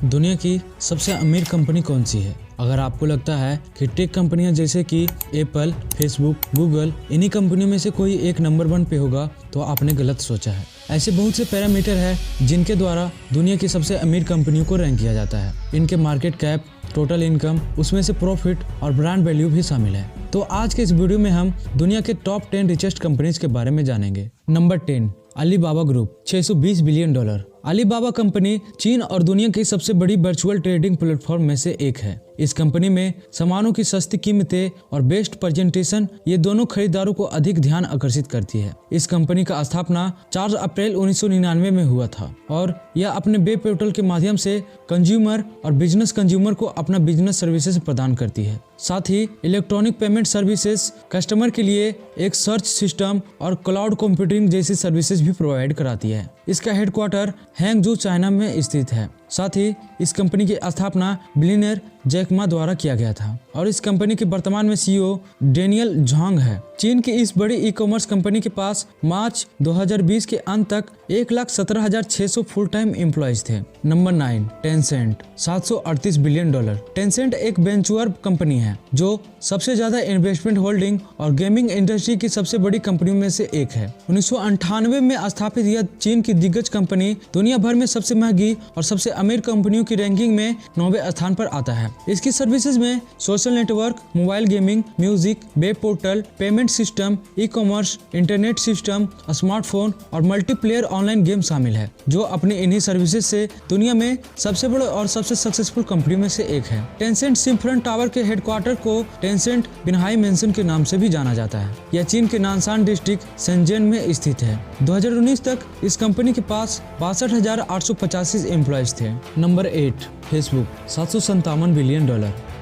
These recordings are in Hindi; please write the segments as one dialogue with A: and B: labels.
A: दुनिया की सबसे अमीर कंपनी कौन सी है? अगर आपको लगता है कि टेक कंपनियां जैसे कि एप्पल, फेसबुक, गूगल इन्हीं कंपनियों में से कोई एक नंबर 1 पे होगा तो आपने गलत सोचा है। ऐसे बहुत से पैरामीटर है जिनके द्वारा दुनिया की सबसे अमीर कंपनियों को रैंक किया जाता है। इनके मार्केट कैप, टोटल इनकम, उसमें से प्रॉफिट और ब्रांड वैल्यू भी शामिल है। तो आज के इस वीडियो में हम दुनिया के टॉप 10 रिचेस्ट कंपनीज के बारे में जानेंगे। Number 10, Alibaba group, $620 billion. Alibaba company चीन और दुनिया की सबसे बड़ी वर्चुअल ट्रेडिंग प्लेटफॉर्म में से एक है। इस कंपनी में सामानों की सस्ती कीमतें और बेस्ट प्रेजेंटेशन ये दोनों खरीदारों को अधिक ध्यान आकर्षित करती है। इस कंपनी का स्थापना 4 अप्रैल 1999 में हुआ था और यह अपने वेब पोर्टल के माध्यम से कंज्यूमर और बिजनेस कंज्यूमर को अपना बिजनेस सर्विसेज प्रदान करती है। साथ ही इलेक्ट्रॉनिक पेमेंट सर्विसेज, कस्टमर के लिए एक सर्च सिस्टम और क्लाउड कंप्यूटिंग जैसी सर्विसेज भी प्रोवाइड कराती है। इसका हेडक्वार्टर हैंगजू, चाइना में स्थित है। साथ ही इस कंपनी की स्थापना बिलियनर जैक मा द्वारा किया गया था और इस कंपनी के वर्तमान में सीईओ डेनियल झांग है। चीन की इस बड़ी ई कॉमर्स कंपनी के पास मार्च 2020 के अंत तक 1,17,600 फुल टाइम एम्प्लॉयज थे। Number 9, Tencent, $738 billion. टेंसेंट एक वेंचर कंपनी है जो सबसे ज्यादा इन्वेस्टमेंट होल्डिंग और गेमिंग इंडस्ट्री की सबसे बड़ी कंपनियों में से एक है। 1998 में स्थापित यह चीन की दिग्गज कंपनी दुनिया भर में सबसे महंगी और सबसे अमीर कंपनियों की रैंकिंग में 9वें स्थान पर आता है। इसकी सर्विसेज में social network, mobile gaming, music, web portal, payment system, e commerce, internet system, smartphone और मल्टीप्लेयर ऑनलाइन गेम शामिल है, जो अपनी इन्हीं सर्विसेज से दुनिया में सबसे बड़े और सबसे सक्सेसफुल कंपनी में से एक है। टेंसेंट सीफ्रंट टावर के हेडक्वार्टर को टेंसेंट बिनहाई मेंशन के नाम से भी जाना जाता है। यह चीन के नानशान डिस्ट्रिक्ट शेंजन में स्थित है। 2019 तक इस कंपनी के पास 62,885 एम्प्लॉयज थे। Number 8, Facebook, $757 billion.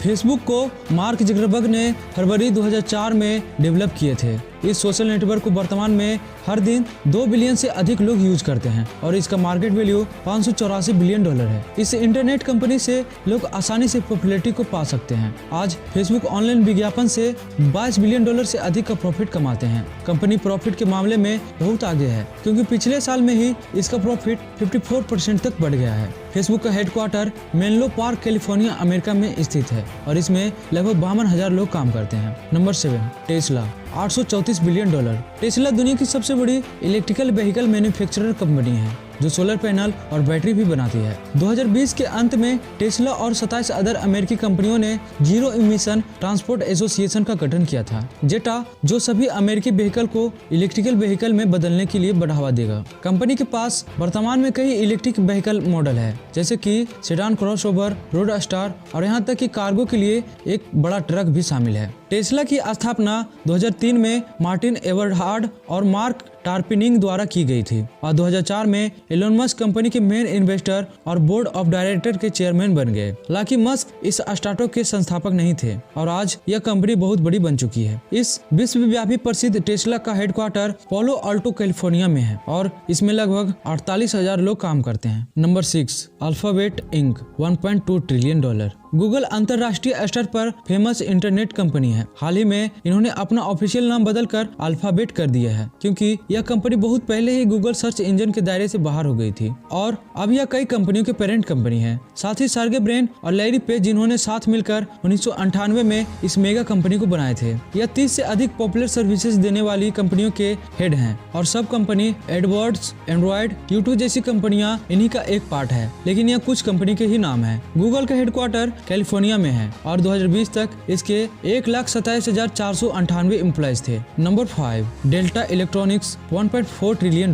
A: फेसबुक को मार्क जुकरबर्ग ने फरवरी 2004 में डेवलप किए थे। इस सोशल नेटवर्क को वर्तमान में हर दिन 2 बिलियन से अधिक लोग यूज करते हैं और इसका मार्केट वैल्यू $584 बिलियन है। इस इंटरनेट कंपनी से लोग आसानी से पॉपुलैरिटी को पा सकते हैं। आज फेसबुक ऑनलाइन विज्ञापन से $22 बिलियन से अधिक का प्रॉफिट कमाते हैं। कंपनी प्रॉफिट के मामले में बहुत आगे है क्योंकि पिछले साल में ही इसका प्रॉफिट 54% तक बढ़ गया है। फेसबुक का headquarter Menlo park, California, America में स्थित है और इसमें लगभग 52,000 लोग काम करते हैं। Number 7, Tesla, $834 billion. टेस्ला दुनिया की सबसे बड़ी इलेक्ट्रिकल व्हीकल मैन्युफैक्चरर कंपनी है जो सोलर पैनल और बैटरी भी बनाती है। 2020 के अंत में टेस्ला और 27 अदर अमेरिकी कंपनियों ने जीरो इमिशन ट्रांसपोर्ट एसोसिएशन का गठन किया था, जेटा, जो सभी अमेरिकी व्हीकल को इलेक्ट्रिकल व्हीकल में बदलने के लिए बढ़ावा देगा। कंपनी के पास वर्तमान में कई इलेक्ट्रिक व्हीकल मॉडल है जैसे कि सेडान, क्रॉसओवर, रोड स्टार और यहाँ तक कि कार्गो के लिए एक बड़ा ट्रक भी शामिल है। टेस्ला की स्थापना 2003 में मार्टिन एवरहार्ड और मार्क टार्पिनिंग द्वारा की गई थी और 2004 में एलोन मस्क कंपनी के मेन इन्वेस्टर और बोर्ड ऑफ डायरेक्टर के चेयरमैन बन गए। हालांकि मस्क इस स्टार्टअप के संस्थापक नहीं थे और आज यह कंपनी बहुत बड़ी बन चुकी है। इस विश्वव्यापी प्रसिद्ध टेस्ला का हेडक्वार्टर पोलो अल्टो, कैलिफोर्निया में है और इसमें लगभग 48,000 लोग काम करते हैं। नंबर 6, अल्फाबेट इंक, $1.2 ट्रिलियन। गूगल अंतरराष्ट्रीय स्तर पर फेमस इंटरनेट कंपनी है। हाल ही में इन्होंने अपना ऑफिशियल नाम बदलकर अल्फाबेट कर दिया है क्योंकि यह कंपनी बहुत पहले ही गूगल सर्च इंजन के दायरे से बाहर हो गई थी और अब यह कई कंपनियों के पेरेंट कंपनी है। साथ ही सर्गे ब्रेन और लैरी पेज, जिन्होंने साथ मिलकर 1998 में इस मेगा कंपनी को बनाए थे। यह 30 से अधिक पॉपुलर सर्विसेज देने वाली कंपनियों के हेड हैं और सब कंपनी एडवर्ड्स, एंड्रॉइड, यूट्यूब जैसी कंपनियां इन्हीं का एक पार्ट है, लेकिन यह कुछ कंपनी के ही नाम है। गूगल का हेडक्वार्टर कैलिफोर्निया में है और 2020 तक इसके 1,27,498 एम्प्लॉयज थे। Number 5, delta electronics, $1.4 trillion.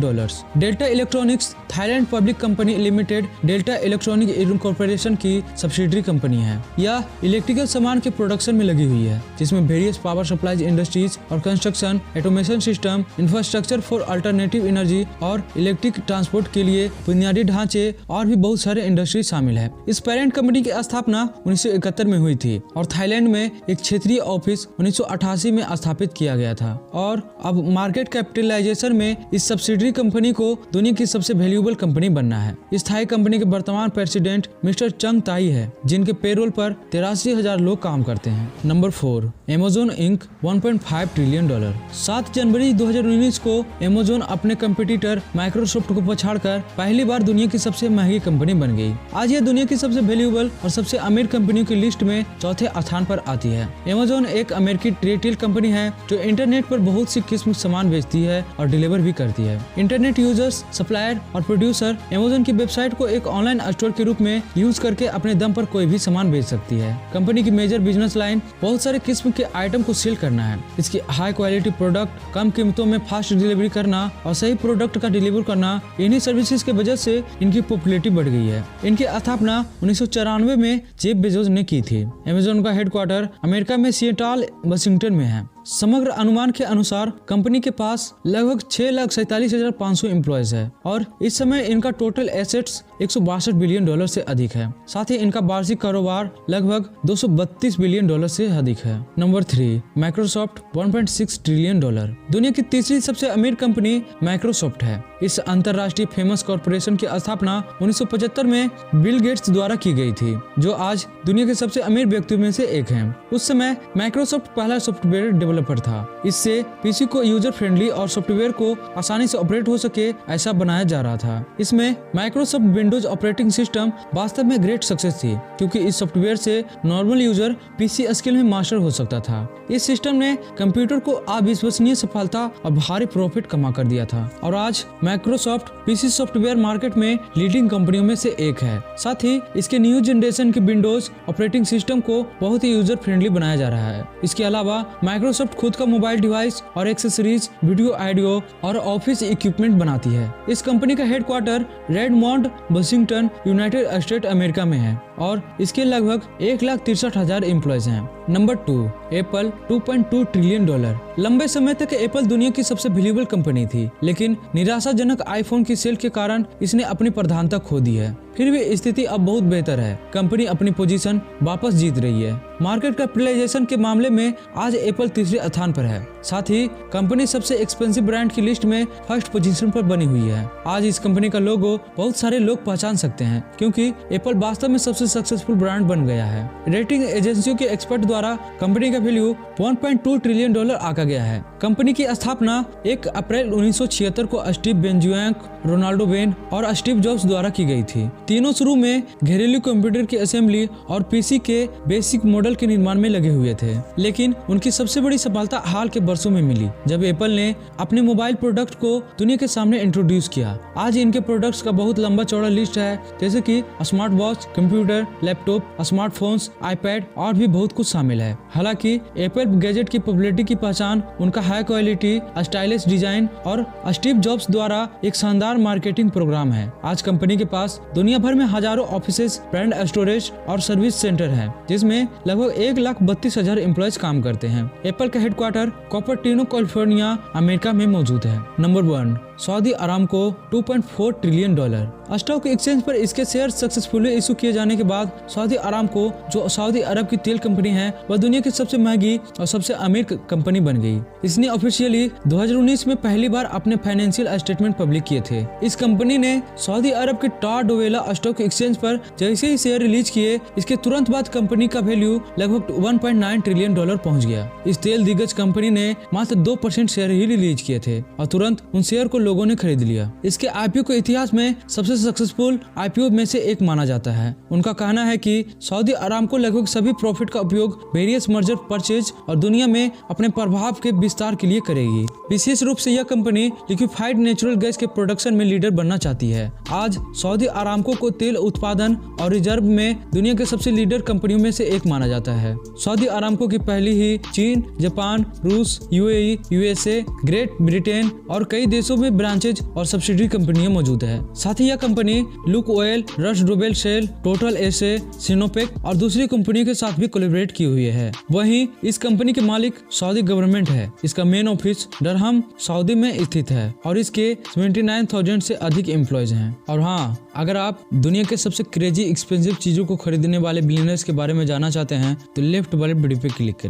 A: Delta electronics Thailand public company limited delta electronic incorporation की सब्सिडरी कंपनी है। यह इलेक्ट्रिकल सामान के प्रोडक्शन में लगी हुई है जिसमें वेरियस पावर सप्लाईज इंडस्ट्रीज और construction, automation system, infrastructure for alternative energy और इलेक्ट्रिक ट्रांसपोर्ट के लिए बुनियादी ढांचे और भी बहुत सारे इंडस्ट्री शामिल है। इस पेरेंट कंपनी की स्थापना 1971 में हुई थी और थाईलैंड में एक क्षेत्रीय ऑफिस 1988 में स्थापित किया गया था। और अब मार्केट कैपिटलाइजेशन में इस सब्सिडरी कंपनी को दुनिया की सबसे वैल्यूएबल कंपनी बनना है। इस थाई कंपनी के वर्तमान प्रेसिडेंट मिस्टर चंग ताई है, जिनके पेरोल पर 83,000 लोग काम करते हैं। नंबर 4, Amazon इंक $1.5 ट्रिलियन। 7 जनवरी 2019 को Amazon अपने कंपटीटर माइक्रोसॉफ्ट को पछाड़कर पहली बार दुनिया की सबसे महंगी कंपनी बन गई। आज यह दुनिया की सबसे वैल्यूएबल और सबसे अमीर कंपनियों की लिस्ट में चौथे स्थान पर आती है। Amazon एक अमेरिकी रिटेल कंपनी है जो इंटरनेट पर बहुत सी किस्म के सामान बेचती है और डिलीवर भी करती है। इंटरनेट यूजर्स, सप्लायर और प्रोड्यूसर Amazon की वेबसाइट को एक ऑनलाइन स्टोर के रूप में यूज करके अपने दम पर कोई भी सामान बेच सकती है। कंपनी की मेजर बिजनेस लाइन बहुत सारे किस्म के आइटम को सेल करना है। इसकी हाई क्वालिटी प्रोडक्ट, कम कीमतों में फास्ट डिलीवरी करना और सही प्रोडक्ट का डिलीवर करना, इन्हीं सर्विसेज के वजह से इनकी पॉपुलैरिटी बढ़ गई है। इनकी स्थापना 1994 में जेफ बेजोस ने की थी। Amazon का हेडक्वार्टर अमेरिका में सिएटल, वाशिंगटन में है। समग्र अनुमान के अनुसार कंपनी के पास लगभग 6,47,500 एम्प्लॉयज है और इस समय इनका टोटल एसेट्स $162 बिलियन से अधिक है। साथ ही इनका वार्षिक कारोबार लगभग $232 बिलियन से अधिक है। Number 3, Microsoft $1.6 trillion. दुनिया की तीसरी सबसे अमीर कंपनी माइक्रोसॉफ्ट है। इस अंतरराष्ट्रीय फेमस कॉर्पोरेशन की स्थापना 1975 में बिल गेट्स द्वारा की गई थी, जो आज दुनिया के सबसे अमीर व्यक्तियों में से एक हैं। उस समय माइक्रोसॉफ्ट पहला सॉफ्टवेयर डेवलपर था। इससे पीसी को यूजर फ्रेंडली और सॉफ्टवेयर को आसानी से ऑपरेट हो सके ऐसा बनाया जा रहा था। इसमें माइक्रोसॉफ्ट विंडोज ऑपरेटिंग सिस्टम वास्तव में ग्रेट सक्सेस थी, क्योंकि इस सॉफ्टवेयर से नॉर्मल यूजर पीसी स्किल में मास्टर हो सकता था। इस सिस्टम ने कंप्यूटर को अविश्वसनीय सफलता और भारी प्रॉफिट कमा कर दिया था और आज माइक्रोसॉफ्ट पीसी सॉफ्टवेयर मार्केट में लीडिंग कंपनियों में से एक है। साथ ही इसके न्यू जनरेशन के विंडोज ऑपरेटिंग सिस्टम को बहुत ही यूजर फ्रेंडली बनाया जा रहा है। इसके अलावा माइक्रोसॉफ्ट खुद का मोबाइल डिवाइस और एक्सेसरीज, वीडियो, ऑडियो और ऑफिस इक्विपमेंट बनाती है। इस कंपनी का headquarter Redmond, Washington, United State America में है और इसके लगभग 1,63,000 एम्प्लॉयज हैं। Number 2, Apple $2.2 trillion. लंबे समय तक एप्पल दुनिया की सबसे वैल्यूएबल कंपनी थी, लेकिन निराशाजनक आईफोन की सेल के कारण इसने अपनी प्रधानता खो दी है। फिर भी स्थिति अब बहुत बेहतर है। कंपनी अपनी पोजीशन वापस जीत रही है। मार्केट कैपिटलाइजेशन के मामले में आज एप्पल तीसरे स्थान पर है। साथ ही कंपनी सबसे एक्सपेंसिव ब्रांड की लिस्ट में फर्स्ट पोजीशन पर बनी हुई है। आज इस कंपनी का लोगो बहुत सारे लोग पहचान सकते हैं, क्योंकि एप्पल वास्तव में सबसे सक्सेसफुल ब्रांड बन गया है। रेटिंग एजेंसियों के एक्सपर्ट द्वारा कंपनी का वैल्यू $1.2 ट्रिलियन आका गया है। कंपनी की स्थापना 1 अप्रैल 1976 को स्टीव बेंजुएंक, रोनाल्डो बेन और स्टीव जॉब्स द्वारा की गई थी। तीनों शुरू में घरेलू कंप्यूटर की असेंबली और पीसी के बेसिक मॉडल के निर्माण में लगे हुए थे, लेकिन उनकी सबसे बड़ी सफलता हाल के वर्षों में मिली, जब एप्पल ने अपने मोबाइल प्रोडक्ट को दुनिया के सामने इंट्रोड्यूस किया। आज इनके प्रोडक्ट्स का बहुत लंबा चौड़ा लिस्ट है, जैसे कि smart watch, computer, laptop, smartphones, iPad और भी बहुत कुछ शामिल है। हालांकि एप्पल गैजेट की पॉपुलैरिटी की पहचान उनका हाई क्वालिटी, स्टाइलिश डिजाइन और स्टीव जॉब्स द्वारा एक शानदार मार्केटिंग प्रोग्राम है। आज कंपनी के पास दुनिया भर में हजारों ऑफिसेज, ब्रांड स्टोरेज और सर्विस सेंटर है, जिसमें लगभग 1,32,000 एम्प्लॉयज काम करते हैं। एप्पल का हेडक्वार्टर कुपर्टिनो, कैलिफोर्निया, अमेरिका में मौजूद है। Number 1, Saudi Aramco $2.4 trillion. Stock exchange पर इसके शेयर सक्सेसफुली इशू किए जाने के बाद सऊदी अरामको, जो सऊदी अरब की तेल कंपनी है, वह दुनिया की सबसे महंगी और सबसे अमीर कंपनी बन गई। इसने ऑफिशियली 2019 में पहली बार अपने फाइनेंशियल स्टेटमेंट पब्लिक किए थे। इस कंपनी ने सऊदी अरब के टाडोवेला स्टॉक एक्सचेंज पर जैसे ही शेयर रिलीज किए, इसके तुरंत बाद कंपनी का वैल्यू लगभग $1.9 ट्रिलियन पहुंच गया। इस तेल दिग्गज कंपनी ने मात्र 2% शेयर ही रिलीज किए थे और तुरंत उन शेयर को लोगों ने खरीद लिया। इसके आईपीओ को इतिहास में सबसे सक्सेसफुल आईपीओ में से एक माना जाता है। उनका कहना है कि सऊदी अरामको लगभग सभी प्रॉफिट का उपयोग वेरियस मर्जर परचेज और दुनिया में अपने प्रभाव के विस्तार के लिए करेगी। विशेष रूप से यह कंपनी लिक्विफाइड नेचुरल गैस के प्रोडक्शन में लीडर बनना चाहती है। आज सऊदी अरामको को तेल उत्पादन और रिजर्व में दुनिया के सबसे लीडर कंपनियों में से एक माना जाता है। सऊदी अरामको की पहली ही चीन, जापान, रूस, यूएई, यूएसए, ग्रेट ब्रिटेन और कई देशों में ब्रांचेज और सब्सिडरी कंपनियां मौजूद है। साथ ही यह कंपनी लुक ऑयल, रश डुबेल शेल, टोटल एसे, सिनोपेक और दूसरी कंपनियों के साथ भी कोलैबोरेट की हुई है। वहीं इस कंपनी के मालिक सऊदी गवर्नमेंट है। इसका मेन ऑफिस डरहम सऊदी में स्थित है और इसके 79,000 से अधिक एम्प्लॉयज हैं। और हाँ, अगर आप दुनिया के सबसे क्रेजी एक्सपेंसिव चीजों को खरीदने वाले बिलियनर्स के बारे में जानना चाहते हैं तो लेफ्ट वाले वीडियो पे क्लिक करें।